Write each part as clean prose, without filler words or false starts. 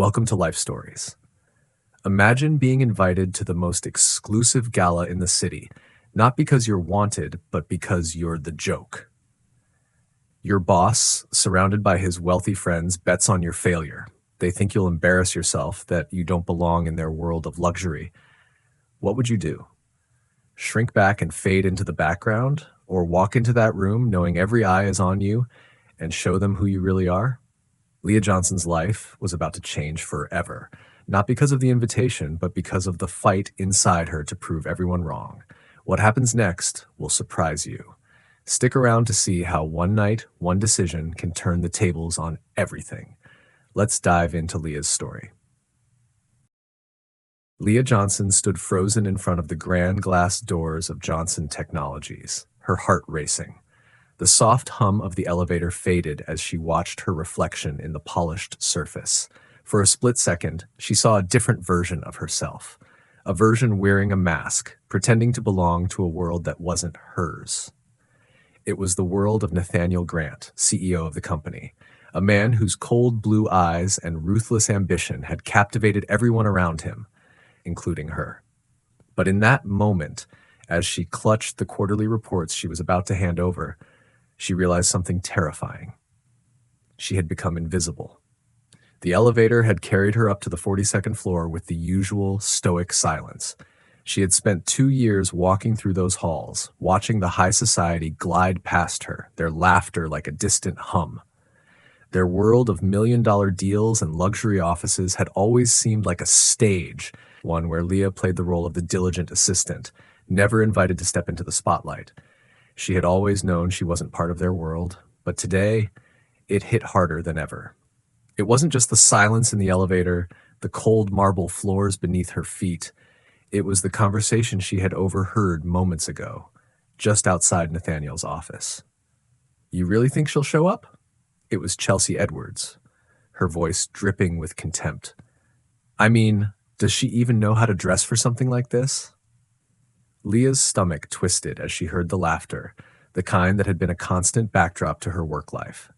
Welcome to Life Stories. Imagine being invited to the most exclusive gala in the city, not because you're wanted, but because you're the joke. Your boss, surrounded by his wealthy friends, bets on your failure. They think you'll embarrass yourself, that you don't belong in their world of luxury. What would you do? Shrink back and fade into the background, or walk into that room knowing every eye is on you and show them who you really are? Leah Johnson's life was about to change forever, not because of the invitation, but because of the fight inside her to prove everyone wrong. What happens next will surprise you. Stick around to see how one night, one decision can turn the tables on everything. Let's dive into Leah's story. Leah Johnson stood frozen in front of the grand glass doors of Johnson Technologies, her heart racing. The soft hum of the elevator faded as she watched her reflection in the polished surface. For a split second, she saw a different version of herself, a version wearing a mask, pretending to belong to a world that wasn't hers. It was the world of Nathaniel Grant, CEO of the company, a man whose cold blue eyes and ruthless ambition had captivated everyone around him, including her. But in that moment, as she clutched the quarterly reports she was about to hand over, she realized something terrifying. She had become invisible. The elevator had carried her up to the 42nd floor with the usual stoic silence. She had spent 2 years walking through those halls, watching the high society glide past her, their laughter like a distant hum. Their world of million-dollar deals and luxury offices had always seemed like a stage, one where Leah played the role of the diligent assistant, never invited to step into the spotlight. She had always known she wasn't part of their world, but today, it hit harder than ever. It wasn't just the silence in the elevator, the cold marble floors beneath her feet. It was the conversation she had overheard moments ago, just outside Nathaniel's office. "You really think she'll show up?" It was Chelsea Edwards, her voice dripping with contempt. "I mean, does she even know how to dress for something like this?" Leah's stomach twisted as she heard the laughter, the kind that had been a constant backdrop to her work life.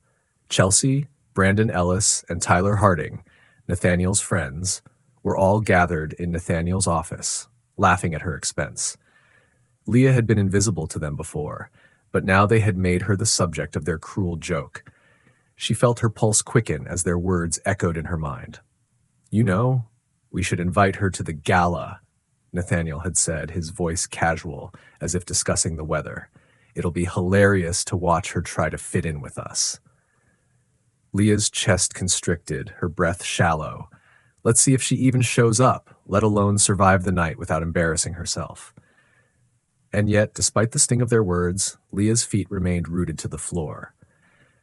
Chelsea, Brandon Ellis, and Tyler Harding, Nathaniel's friends, were all gathered in Nathaniel's office, laughing at her expense. Leah had been invisible to them before, but now they had made her the subject of their cruel joke. She felt her pulse quicken as their words echoed in her mind. "You know, we should invite her to the gala," Nathaniel had said, his voice casual, as if discussing the weather. "It'll be hilarious to watch her try to fit in with us." Leah's chest constricted, her breath shallow. Let's see if she even shows up, let alone survive the night without embarrassing herself. And yet, despite the sting of their words, Leah's feet remained rooted to the floor.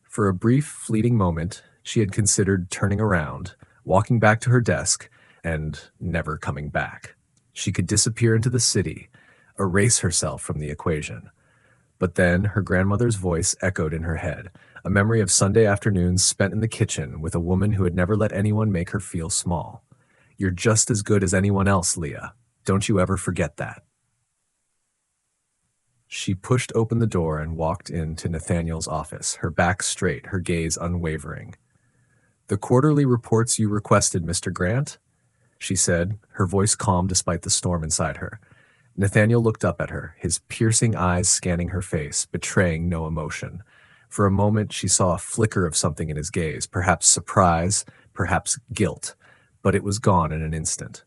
For a brief, fleeting moment, she had considered turning around, walking back to her desk, and never coming back. She could disappear into the city, erase herself from the equation. But then her grandmother's voice echoed in her head, a memory of Sunday afternoons spent in the kitchen with a woman who had never let anyone make her feel small. "You're just as good as anyone else, Leah. Don't you ever forget that." She pushed open the door and walked into Nathaniel's office, her back straight, her gaze unwavering. "The quarterly reports you requested, Mr. Grant?" she said, her voice calm despite the storm inside her. Nathaniel looked up at her, his piercing eyes scanning her face, betraying no emotion. For a moment, she saw a flicker of something in his gaze, perhaps surprise, perhaps guilt, but it was gone in an instant.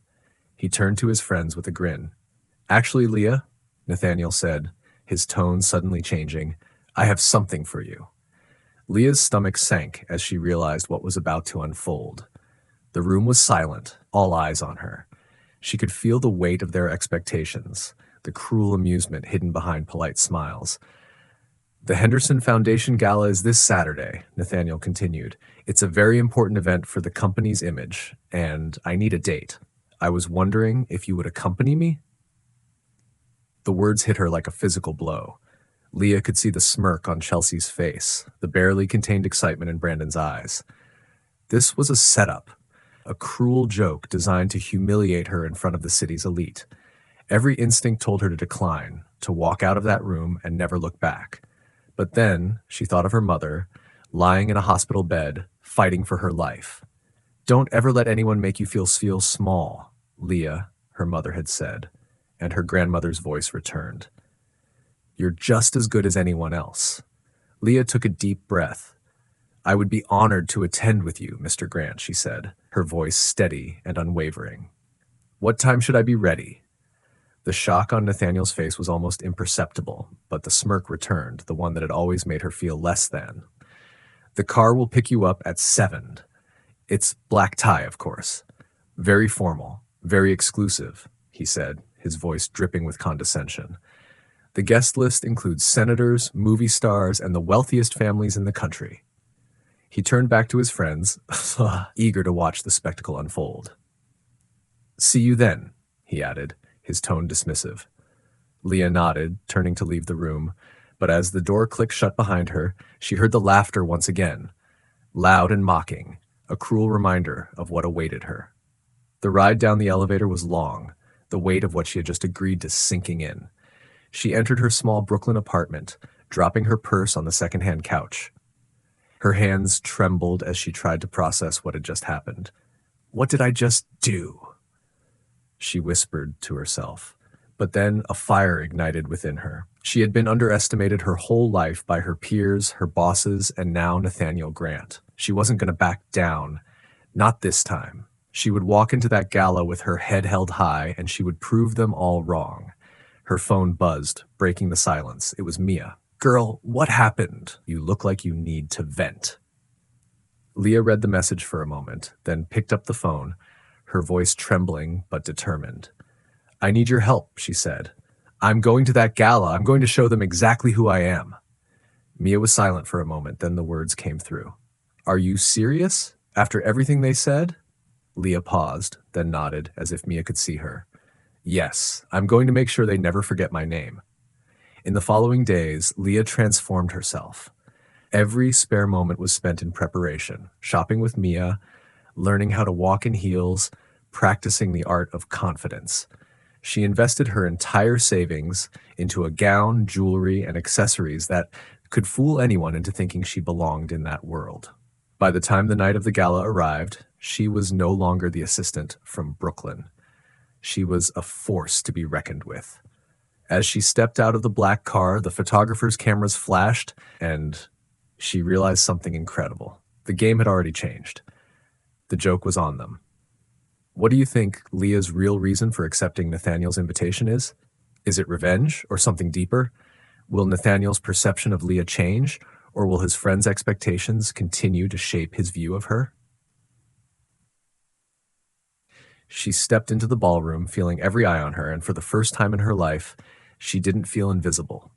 He turned to his friends with a grin. "Actually, Leah," Nathaniel said, his tone suddenly changing, "I have something for you." Leah's stomach sank as she realized what was about to unfold. The room was silent, all eyes on her. She could feel the weight of their expectations, the cruel amusement hidden behind polite smiles. "The Henderson Foundation Gala is this Saturday," Nathaniel continued. "It's a very important event for the company's image, and I need a date. I was wondering if you would accompany me?" The words hit her like a physical blow. Leah could see the smirk on Chelsea's face, the barely contained excitement in Brandon's eyes. This was a setup, a cruel joke designed to humiliate her in front of the city's elite. Every instinct told her to decline, to walk out of that room and never look back. But then she thought of her mother, lying in a hospital bed, fighting for her life. Don't ever let anyone make you feel small, Leah, her mother had said, and her grandmother's voice returned. You're just as good as anyone else. Leah took a deep breath. I would be honored to attend with you, Mr. Grant, she said, her voice steady and unwavering. What time should I be ready? The shock on Nathaniel's face was almost imperceptible, but the smirk returned, the one that had always made her feel less than. The car will pick you up at 7. It's black tie, of course. Very formal, very exclusive, he said, his voice dripping with condescension. The guest list includes senators, movie stars, and the wealthiest families in the country. He turned back to his friends, eager to watch the spectacle unfold. See you then, he added, his tone dismissive. Leah nodded, turning to leave the room, but as the door clicked shut behind her, she heard the laughter once again, loud and mocking, a cruel reminder of what awaited her. The ride down the elevator was long, the weight of what she had just agreed to sinking in. She entered her small Brooklyn apartment, dropping her purse on the second-hand couch. Her hands trembled as she tried to process what had just happened. What did I just do? She whispered to herself. But then a fire ignited within her. She had been underestimated her whole life by her peers, her bosses, and now Nathaniel Grant. She wasn't going to back down. Not this time. She would walk into that gala with her head held high, and she would prove them all wrong. Her phone buzzed, breaking the silence. It was Mia. Girl, what happened? You look like you need to vent. Leah read the message for a moment, then picked up the phone, her voice trembling but determined. I need your help, she said. I'm going to that gala. I'm going to show them exactly who I am. Mia was silent for a moment, then the words came through. Are you serious? After everything they said? Leah paused, then nodded, as if Mia could see her. Yes, I'm going to make sure they never forget my name. In the following days, Leah transformed herself. Every spare moment was spent in preparation, shopping with Mia, learning how to walk in heels, practicing the art of confidence. She invested her entire savings into a gown, jewelry, and accessories that could fool anyone into thinking she belonged in that world. By the time the night of the gala arrived, she was no longer the assistant from Brooklyn. She was a force to be reckoned with. As she stepped out of the black car, the photographer's cameras flashed, and she realized something incredible. The game had already changed. The joke was on them. What do you think Leah's real reason for accepting Nathaniel's invitation is? Is it revenge or something deeper? Will Nathaniel's perception of Leah change, or will his friends' expectations continue to shape his view of her? She stepped into the ballroom, feeling every eye on her, and for the first time in her life, she didn't feel invisible.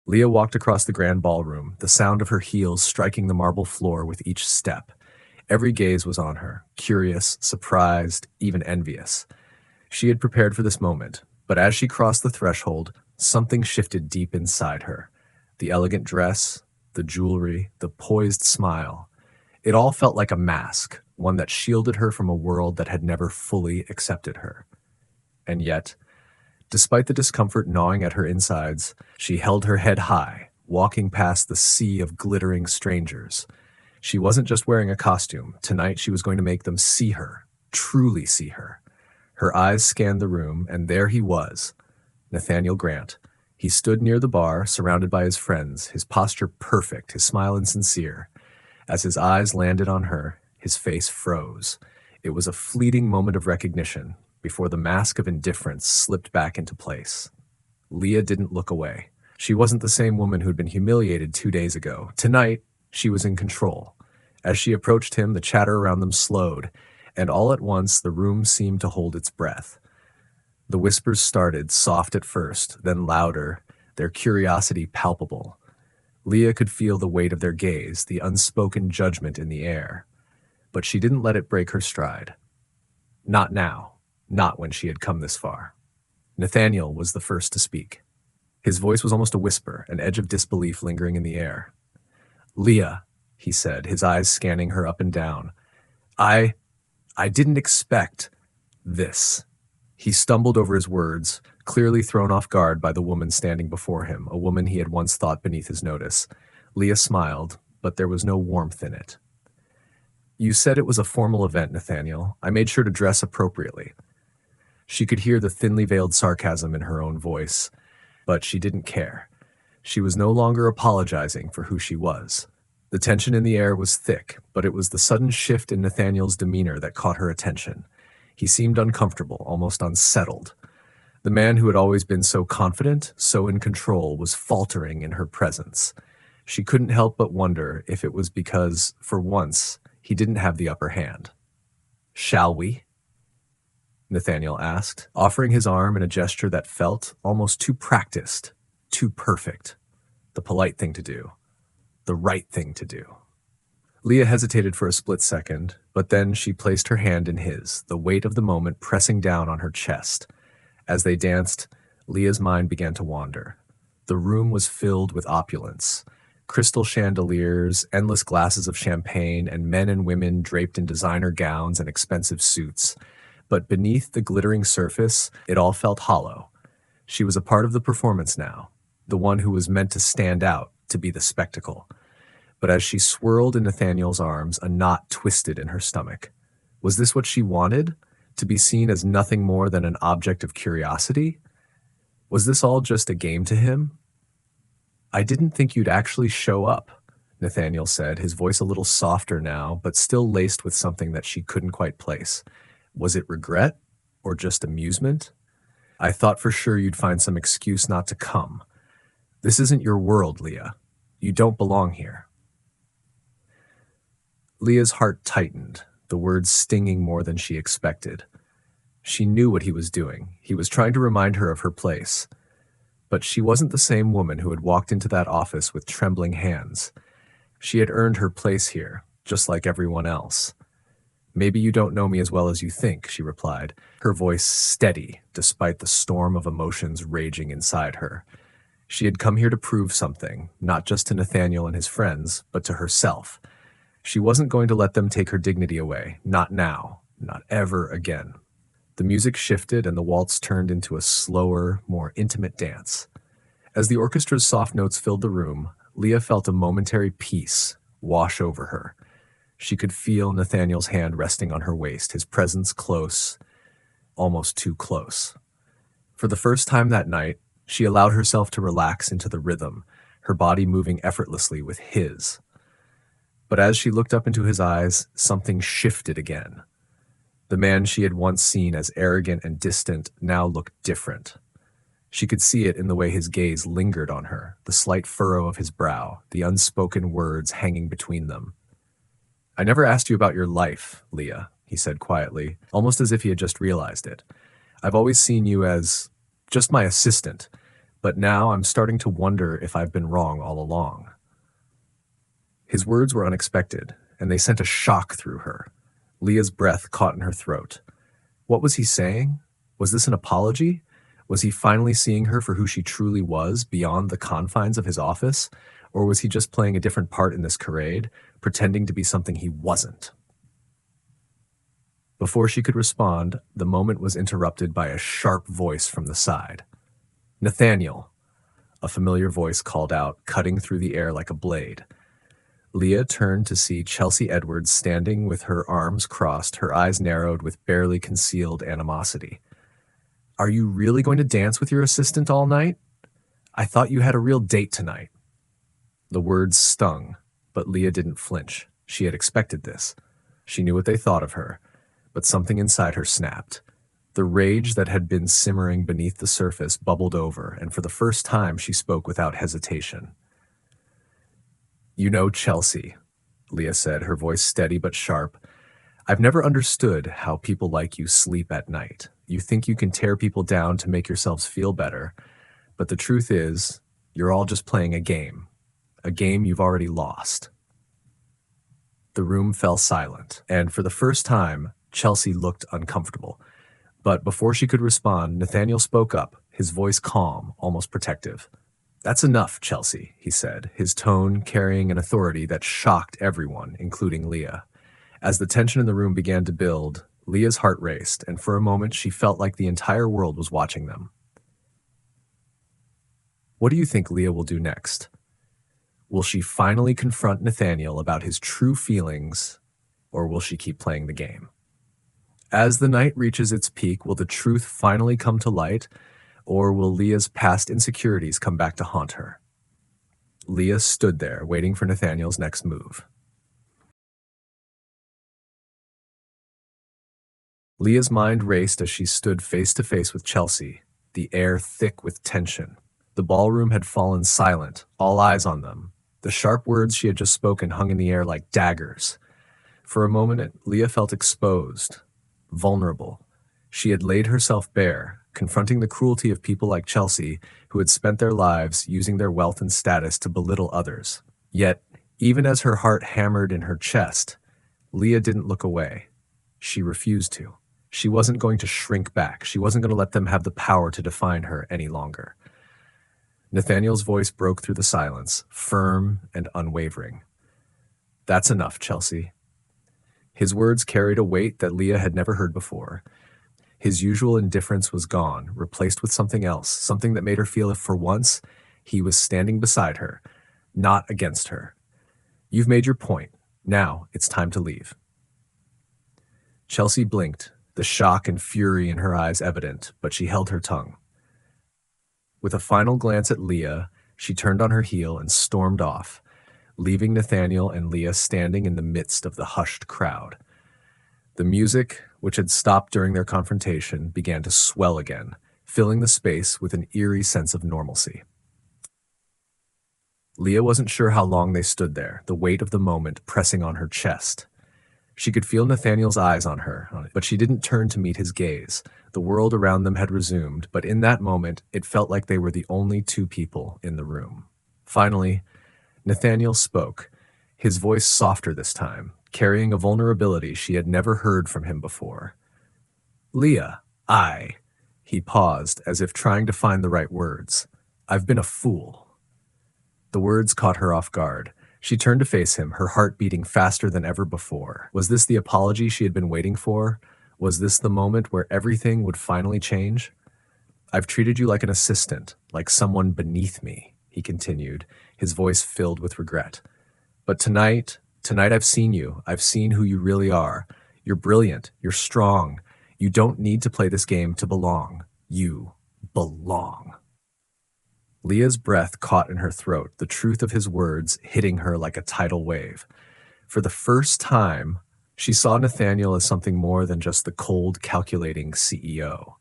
Leah walked across the grand ballroom, the sound of her heels striking the marble floor with each step. Every gaze was on her, curious, surprised, even envious. She had prepared for this moment, but as she crossed the threshold, something shifted deep inside her. The elegant dress, the jewelry, the poised smile. It all felt like a mask, one that shielded her from a world that had never fully accepted her. And yet, despite the discomfort gnawing at her insides, she held her head high, walking past the sea of glittering strangers. She wasn't just wearing a costume. Tonight she was going to make them see her, truly see her. Her eyes scanned the room, and there he was, Nathaniel Grant. He stood near the bar, surrounded by his friends, his posture perfect, his smile insincere. As his eyes landed on her, his face froze. It was a fleeting moment of recognition before the mask of indifference slipped back into place. Leah didn't look away. She wasn't the same woman who'd been humiliated 2 days ago. Tonight, she was in control. As she approached him, the chatter around them slowed, and all at once the room seemed to hold its breath. The whispers started, soft at first, then louder, their curiosity palpable. Leah could feel the weight of their gaze, the unspoken judgment in the air. But she didn't let it break her stride. Not now. Not when she had come this far. Nathaniel was the first to speak. His voice was almost a whisper, an edge of disbelief lingering in the air. Leah, he said, his eyes scanning her up and down. I didn't expect this. He stumbled over his words, clearly thrown off guard by the woman standing before him, a woman he had once thought beneath his notice. Leah smiled, but there was no warmth in it. You said it was a formal event, Nathaniel. I made sure to dress appropriately. She could hear the thinly veiled sarcasm in her own voice, but she didn't care. She was no longer apologizing for who she was. The tension in the air was thick, but it was the sudden shift in Nathaniel's demeanor that caught her attention. He seemed uncomfortable, almost unsettled. The man who had always been so confident, so in control, was faltering in her presence. She couldn't help but wonder if it was because, for once, he didn't have the upper hand. "Shall we?" Nathaniel asked, offering his arm in a gesture that felt almost too practiced, too perfect. The polite thing to do. The right thing to do. Leah hesitated for a split second, but then she placed her hand in his, the weight of the moment pressing down on her chest. As they danced, Leah's mind began to wander. The room was filled with opulence. Crystal chandeliers, endless glasses of champagne, and men and women draped in designer gowns and expensive suits. But beneath the glittering surface, it all felt hollow. She was a part of the performance now, the one who was meant to stand out, to be the spectacle. But as she swirled in Nathaniel's arms, a knot twisted in her stomach. Was this what she wanted? To be seen as nothing more than an object of curiosity? Was this all just a game to him? "I didn't think you'd actually show up," Nathaniel said, his voice a little softer now, but still laced with something that she couldn't quite place. Was it regret or just amusement? "I thought for sure you'd find some excuse not to come. This isn't your world, Leah. You don't belong here." Leah's heart tightened, the words stinging more than she expected. She knew what he was doing. He was trying to remind her of her place. But she wasn't the same woman who had walked into that office with trembling hands. She had earned her place here, just like everyone else. "Maybe you don't know me as well as you think," she replied, her voice steady despite the storm of emotions raging inside her. She had come here to prove something, not just to Nathaniel and his friends, but to herself. She wasn't going to let them take her dignity away, not now, not ever again. The music shifted and the waltz turned into a slower, more intimate dance. As the orchestra's soft notes filled the room, Leah felt a momentary peace wash over her. She could feel Nathaniel's hand resting on her waist, his presence close, almost too close. For the first time that night, she allowed herself to relax into the rhythm, her body moving effortlessly with his. But as she looked up into his eyes, something shifted again. The man she had once seen as arrogant and distant now looked different. She could see it in the way his gaze lingered on her, the slight furrow of his brow, the unspoken words hanging between them. "I never asked you about your life, Leah," he said quietly, almost as if he had just realized it. "I've always seen you as just my assistant, but now I'm starting to wonder if I've been wrong all along." His words were unexpected, and they sent a shock through her. Leah's breath caught in her throat. What was he saying? Was this an apology? Was he finally seeing her for who she truly was, beyond the confines of his office? Or was he just playing a different part in this charade, pretending to be something he wasn't? Before she could respond, the moment was interrupted by a sharp voice from the side. "Nathaniel," a familiar voice called out, cutting through the air like a blade. Leah turned to see Chelsea Edwards standing with her arms crossed, her eyes narrowed with barely concealed animosity. "Are you really going to dance with your assistant all night? I thought you had a real date tonight." The words stung, but Leah didn't flinch. She had expected this. She knew what they thought of her, but something inside her snapped. The rage that had been simmering beneath the surface bubbled over, and for the first time she spoke without hesitation. "You know, Chelsea," Leah said, her voice steady but sharp, "I've never understood how people like you sleep at night. You think you can tear people down to make yourselves feel better, but the truth is, you're all just playing a game you've already lost." The room fell silent, and for the first time, Chelsea looked uncomfortable. But before she could respond, Nathaniel spoke up, his voice calm, almost protective. "That's enough, Chelsea," he said, his tone carrying an authority that shocked everyone, including Leah. As the tension in the room began to build, Leah's heart raced, and for a moment she felt like the entire world was watching them. What do you think Leah will do next? Will she finally confront Nathaniel about his true feelings, or will she keep playing the game? As the night reaches its peak, will the truth finally come to light, or will Leah's past insecurities come back to haunt her? Leah stood there, waiting for Nathaniel's next move. Leah's mind raced as she stood face to face with Chelsea, the air thick with tension. The ballroom had fallen silent, all eyes on them. The sharp words she had just spoken hung in the air like daggers. For a moment, Leah felt exposed, vulnerable. She had laid herself bare, confronting the cruelty of people like Chelsea, who had spent their lives using their wealth and status to belittle others. Yet, even as her heart hammered in her chest, Leah didn't look away. She refused to. She wasn't going to shrink back. She wasn't going to let them have the power to define her any longer. Nathaniel's voice broke through the silence, firm and unwavering. "That's enough, Chelsea." His words carried a weight that Leah had never heard before. His usual indifference was gone, replaced with something else, something that made her feel if for once he was standing beside her, not against her. "You've made your point. Now it's time to leave." Chelsea blinked, the shock and fury in her eyes evident, but she held her tongue. With a final glance at Leah, she turned on her heel and stormed off, leaving Nathaniel and Leah standing in the midst of the hushed crowd. The music, which had stopped during their confrontation, began to swell again, filling the space with an eerie sense of normalcy. Leah wasn't sure how long they stood there, the weight of the moment pressing on her chest. She could feel Nathaniel's eyes on her, but she didn't turn to meet his gaze. The world around them had resumed, but in that moment, it felt like they were the only two people in the room. Finally, Nathaniel spoke, his voice softer this time, carrying a vulnerability she had never heard from him before. "Leah, he paused, as if trying to find the right words. "I've been a fool." The words caught her off guard. She turned to face him, her heart beating faster than ever before. Was this the apology she had been waiting for? Was this the moment where everything would finally change? "I've treated you like an assistant, like someone beneath me," he continued, his voice filled with regret. "But tonight I've seen you. I've seen who you really are. You're brilliant. You're strong. You don't need to play this game to belong. You belong." Leah's breath caught in her throat, the truth of his words hitting her like a tidal wave. For the first time, she saw Nathaniel as something more than just the cold, calculating CEO.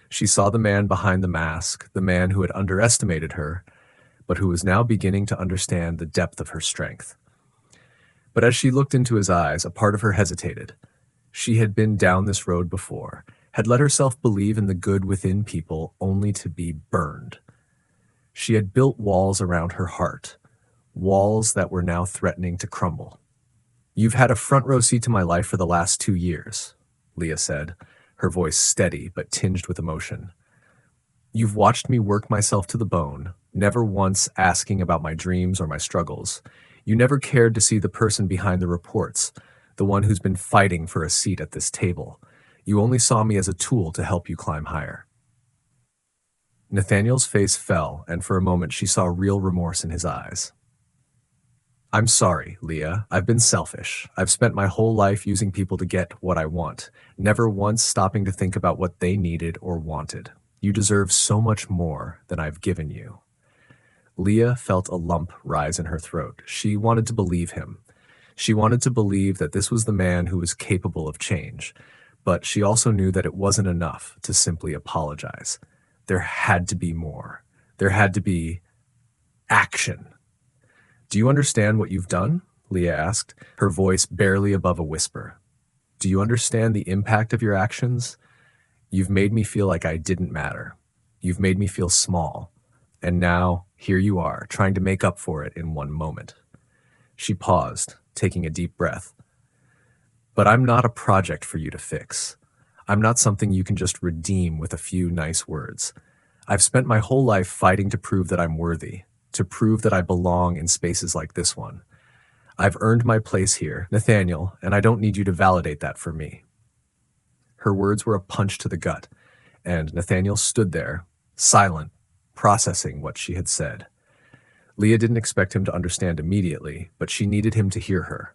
She saw the man behind the mask, the man who had underestimated her, but who was now beginning to understand the depth of her strength. But as she looked into his eyes, a part of her hesitated. She had been down this road before, had let herself believe in the good within people only to be burned. She had built walls around her heart, walls that were now threatening to crumble. "You've had a front row seat to my life for the last 2 years, Leah said, her voice steady but tinged with emotion. "You've watched me work myself to the bone, never once asking about my dreams or my struggles. You never cared to see the person behind the reports, the one who's been fighting for a seat at this table. You only saw me as a tool to help you climb higher." Nathaniel's face fell, and for a moment she saw real remorse in his eyes. "I'm sorry, Leah. I've been selfish. I've spent my whole life using people to get what I want, never once stopping to think about what they needed or wanted. You deserve so much more than I've given you." Leah felt a lump rise in her throat. She wanted to believe him. She wanted to believe that this was the man who was capable of change, but she also knew that it wasn't enough to simply apologize. There had to be more. There had to be action. "Do you understand what you've done?" Leah asked, her voice barely above a whisper. "Do you understand the impact of your actions? You've made me feel like I didn't matter. You've made me feel small. And now, here you are, trying to make up for it in one moment." She paused, taking a deep breath. "But I'm not a project for you to fix. I'm not something you can just redeem with a few nice words. I've spent my whole life fighting to prove that I'm worthy, to prove that I belong in spaces like this one. I've earned my place here, Nathaniel, and I don't need you to validate that for me." Her words were a punch to the gut, and Nathaniel stood there, silent, processing what she had said. Leah didn't expect him to understand immediately, but she needed him to hear her.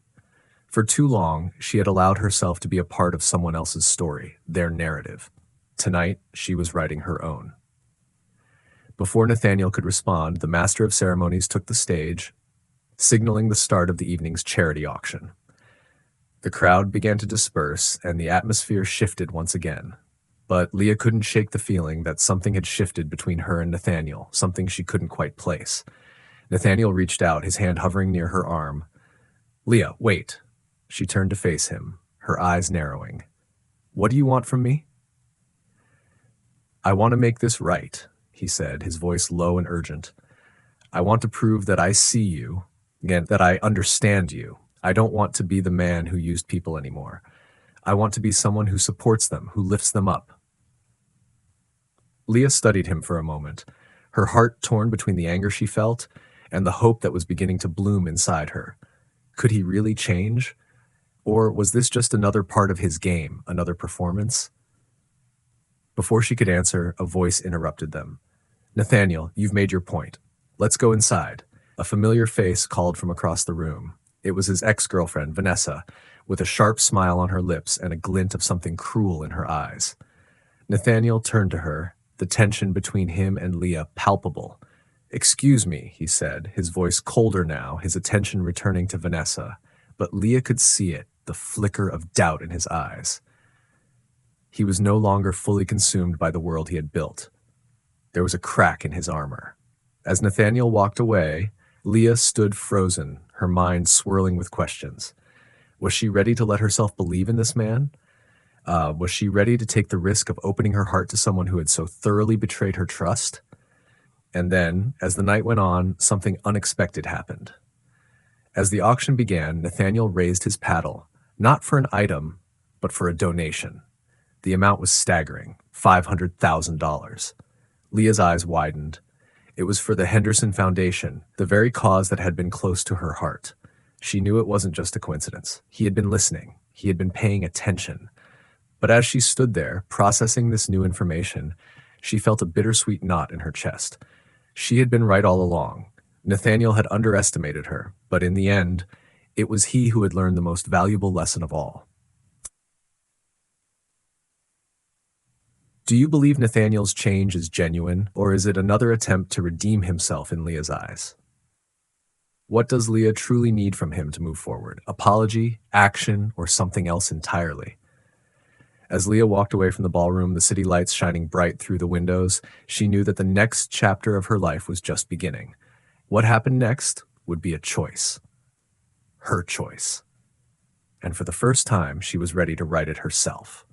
For too long, she had allowed herself to be a part of someone else's story, their narrative. Tonight, she was writing her own. Before Nathaniel could respond, the master of ceremonies took the stage, signaling the start of the evening's charity auction. The crowd began to disperse, and the atmosphere shifted once again. But Leah couldn't shake the feeling that something had shifted between her and Nathaniel, something she couldn't quite place. Nathaniel reached out, his hand hovering near her arm. "Leah, wait." She turned to face him, her eyes narrowing. "What do you want from me?" "I want to make this right," he said, his voice low and urgent. "I want to prove that I see you, again, that I understand you. I don't want to be the man who used people anymore. I want to be someone who supports them, who lifts them up." Leah studied him for a moment, her heart torn between the anger she felt and the hope that was beginning to bloom inside her. Could he really change? Or was this just another part of his game, another performance? Before she could answer, a voice interrupted them. "Nathaniel, you've made your point. Let's go inside." A familiar face called from across the room. It was his ex-girlfriend, Vanessa, with a sharp smile on her lips and a glint of something cruel in her eyes. Nathaniel turned to her, the tension between him and Leah palpable. "Excuse me," he said, his voice colder now, his attention returning to Vanessa. But Leah could see it, the flicker of doubt in his eyes. He was no longer fully consumed by the world he had built. There was a crack in his armor. As Nathaniel walked away, Leah stood frozen, her mind swirling with questions. Was she ready to let herself believe in this man? Was she ready to take the risk of opening her heart to someone who had so thoroughly betrayed her trust? And then, as the night went on, something unexpected happened. As the auction began, Nathaniel raised his paddle, not for an item, but for a donation. The amount was staggering, $500,000. Leah's eyes widened. It was for the Henderson Foundation, the very cause that had been close to her heart. She knew it wasn't just a coincidence. He had been listening. He had been paying attention. But as she stood there, processing this new information, she felt a bittersweet knot in her chest. She had been right all along. Nathaniel had underestimated her, but in the end, it was he who had learned the most valuable lesson of all. Do you believe Nathaniel's change is genuine, or is it another attempt to redeem himself in Leah's eyes? What does Leah truly need from him to move forward? Apology, action, or something else entirely? As Leah walked away from the ballroom, the city lights shining bright through the windows, she knew that the next chapter of her life was just beginning. What happened next would be a choice. Her choice. And for the first time, she was ready to write it herself.